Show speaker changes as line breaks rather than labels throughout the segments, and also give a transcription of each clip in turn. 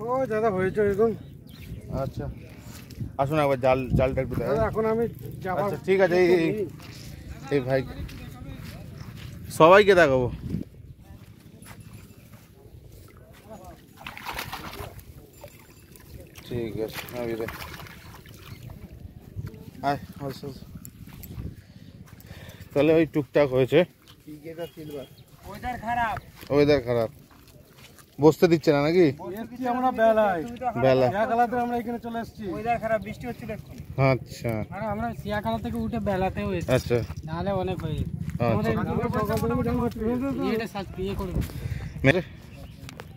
ও দাদা হয়েছে এরকম।
আচ্ছা আসুন একবার জালটা একটু দেখা।
এখন আমি যাব।
আচ্ছা ঠিক আছে, এই ভাই সবাইকে দেখাবো। ঠিক আছে তাহলে ওই টুকটাক হয়েছে। ওয়েদার খারাপ, বসতে দিচ্ছে না নাকি?
আমরা বেলায়
বেলা
সিয়াখালাতে আমরা এখানে চলে এসেছি। ওয়েদার খারাপ, বৃষ্টি হচ্ছিল এখন।
আচ্ছা
আমরা সিয়াখালা থেকে উঠে বেলাতে হয়েছে।
আচ্ছা
নালে অনেক হয়ে
আচ্ছা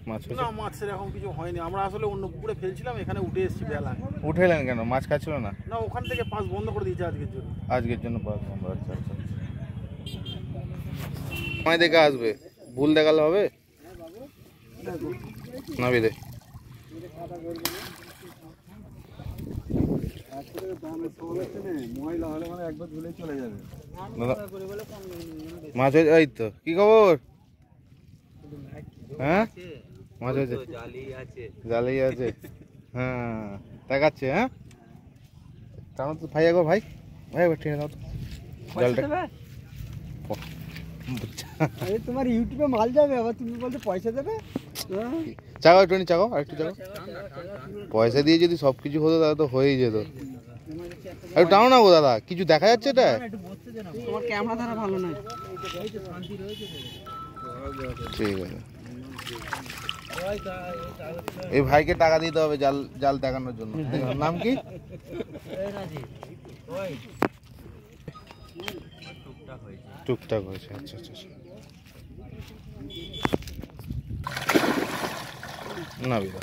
মাছ
না, মাছ সেরকম কিছু হয়নি। আমরা আসলে অন্য পুকুরে ফেলছিলাম, এখানে উঠে এসেছি বেলায়।
উঠে এলেন কেন? মাছ খাচ্ছিল না?
না, ওখান থেকে পাস বন্ধ করে দিয়েছে আজকের জন্য।
পাস বন্ধ। আচ্ছা আচ্ছা সময় দেখে আসবে, ভুল দেখালে হবে না বিদে। মাছ হয়েছে? এই তো কি খবর? হ্যাঁ মাছ হয়েছে, জালি আছে। হ্যাঁ দেখাচ্ছে। হ্যাঁ টানো তো ভাই, একবার ভাই ভাই একবার টেনে দাও তো জালটা।
তোমার ইউটিউবে মাল যাবে, আবার তুমি বলতে পয়সা দেবে?
চাগাও একটু, চাগাও আর একটু চাগাও। পয়সা দিয়ে যদি সব কিছু হতো তাহলে তো হয়েই যেত। একটু টানো না গো দাদা, কিছু দেখা যাচ্ছে এটা?
তোমার ক্যামেরা ধরা ভালো নয়।
ঠিক আছে, এই ভাইকে টাকা দিতে হবে জাল দেখানোর জন্য। নাম কি? টুকটাক হয়েছে। আচ্ছা আচ্ছা নাবি দাও।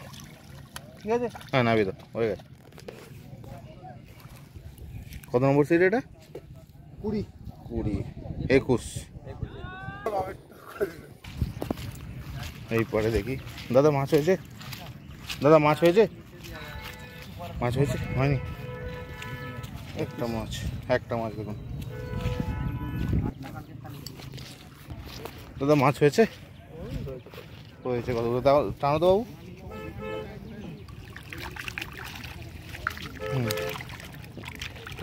ঠিক আছে,
হ্যাঁ নাবি দাও, হয়ে গেছে। কত নম্বর সিট এটা?
20
21। এই পরে দেখি। দাদা মাছ হয়েছে? দাদা মাছ হয়েছে? মাছ হয়েছে? হয়নি? একটা মাছ দেখুন। দাদা মাছ হয়েছে? হয়েছে। কত টানো তো বাবু।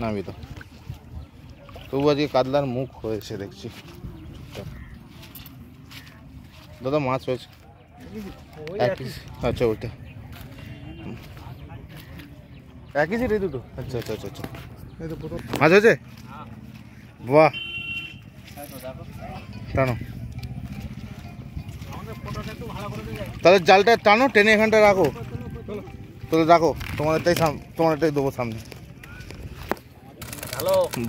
নামি তো, তবু আজকে কাতলার মুখ হয়েছে দেখছি। দাদা মাছ হয়েছে? আচ্ছা ওইটা একই সিট, এই দুটো? আচ্ছা আচ্ছা আচ্ছা আচ্ছা মাছ হয়েছে? বাহ, টানো তাহলে জালটা টানো, টেনে এখানটা রাখো। তাহলে রাখো, তোমাদেরটাই দেবো সামনে।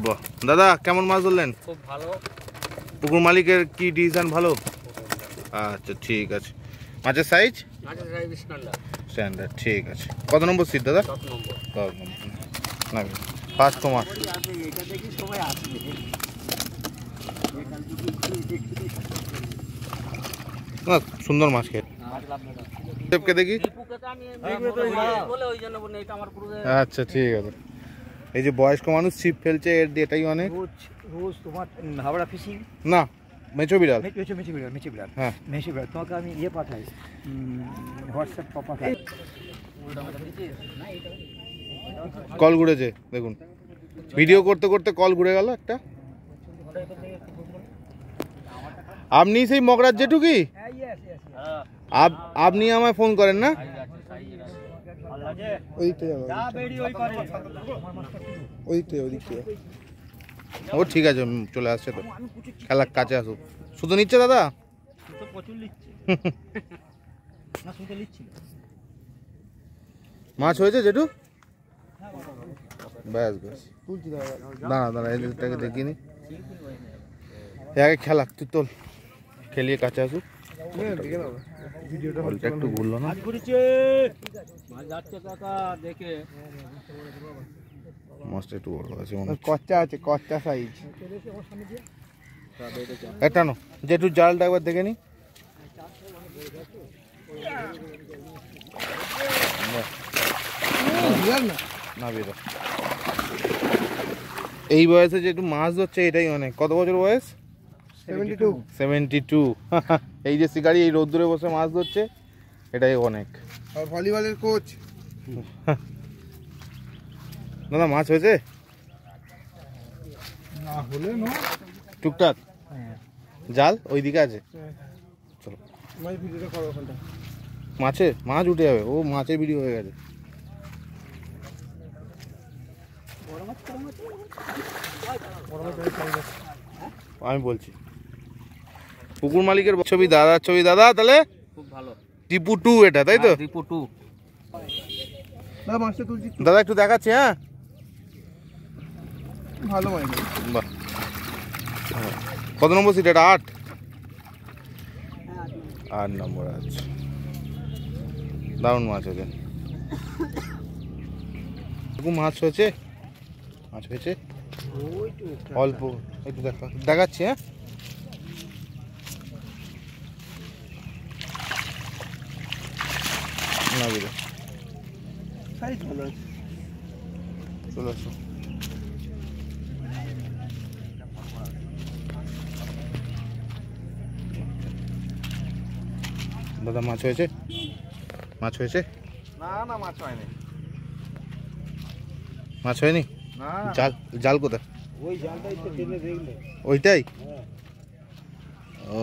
বাহ দাদা কেমন মাছ ধরলেন?
খুব ভালো।
পুকুর মালিকের কি ডিসিশন? ভালো। আচ্ছা ঠিক আছে। মাছের সাইজ স্ট্যান্ডার্ড। ঠিক আছে। কত নম্বর সিট দাদা? 10 নম্বর। ফার্স্ট তোমার। না সুন্দর মাছ খেয়ে দেখি। আচ্ছা ঠিক আছে। এই যে বয়স্ক মানুষ ছিপ ফেলছে, এর দিয়ে এটাই অনেক।
রোজ তোমার হাবড়া ফিশিং
না, মেচো বিড়াল।
হ্যাঁ মেচো বিড়াল। তোমাকে আমি ইয়ে পাঠাই, হোয়াটসঅ্যাপ পাঠাই।
কল ঘুরেছে দেখুন, ভিডিও করতে করতে কল ঘুরে গেল একটা। আপনি সেই মগরাজ জেঠু কি? আপনি আমায় ফোন করেন না? ও ঠিক আছে, চলে আসছে তো, খেলার কাছে আসুক। শুধু নিচ্ছে দাদা? মাছ হয়েছে জেঠু? ব্যাস ব্যাস, দাঁড়া এটাকে দেখিনি। আগে খেলা, তুই তোল, খেলিয়ে কাছে আসুক। একটু ঘুরলো না? মাছটা একটু বড় আছে,
কচ্চা আছে, কচ্চা সাইজ।
একটা নো জেঠু, জালটা একবার দেখে নি। না বেরো, এই বয়সে যে একটু মাছ ধরছে এটাই অনেক। কত বছর বয়স? 72। এই যে শিকারি এই রোদ্দুরে বসে মাছ ধরছে, এটাই অনেক।
আর ভলিবলের কোচ।
দাদা মাছ হয়েছে
না হলে না
টুকটাক? জাল ওইদিকে আছে, চলো।
মাছ ভিডিওটা করো ওখানটা।
মাছ উঠে যাবে, ও মাছের ভিডিও হয়ে গেছে। আমি বলছি পুকুর মালিকের ছবি, দাদার ছবি। দাদা তাহলে
খুব ভালো।
টিপু 2 এটা, তাই তো?
টিপু 2।
দাদা মাছটা তুলছি।
দাদা একটু দেখাচ্ছি। হ্যাঁ
ভালো মাছ।
বাহ, কত নম্বর সিট এটা? 8 নম্বর। আচ্ছা, দারুণ মাছ হয়েছে। মাছ হয়েছে, অল্প একটু দেখাচ্ছি। হ্যাঁ না বুঝে
সাইজ ভালো আছে।
চলে আসো। দাদা মাছ হয়েছে?
না না মাছ হয়নি।
মাছ হয়নি?
না
জাল কোথায়?
ওই জালটাই তো টেনে দেখলে।
ওইটাই? ও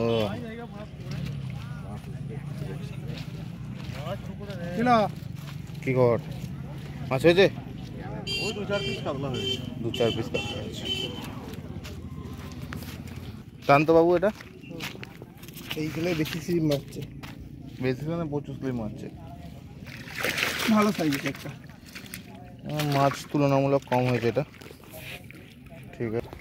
কি খবর? মাছ হয়েছে?
ওই 2-4 পিস কাতলা হয়েছে।
2-4 পিস কাতলা হয়েছে। টান তো বাবু এটা।
এইগুলো বেশি সিম মারছে।
বেশি মানে প্রচুর স্লিম মারছে।
ভালো সাইজের একটা
মাছ তুলনামূলক কম হয়েছে এটা, ঠিক আছে।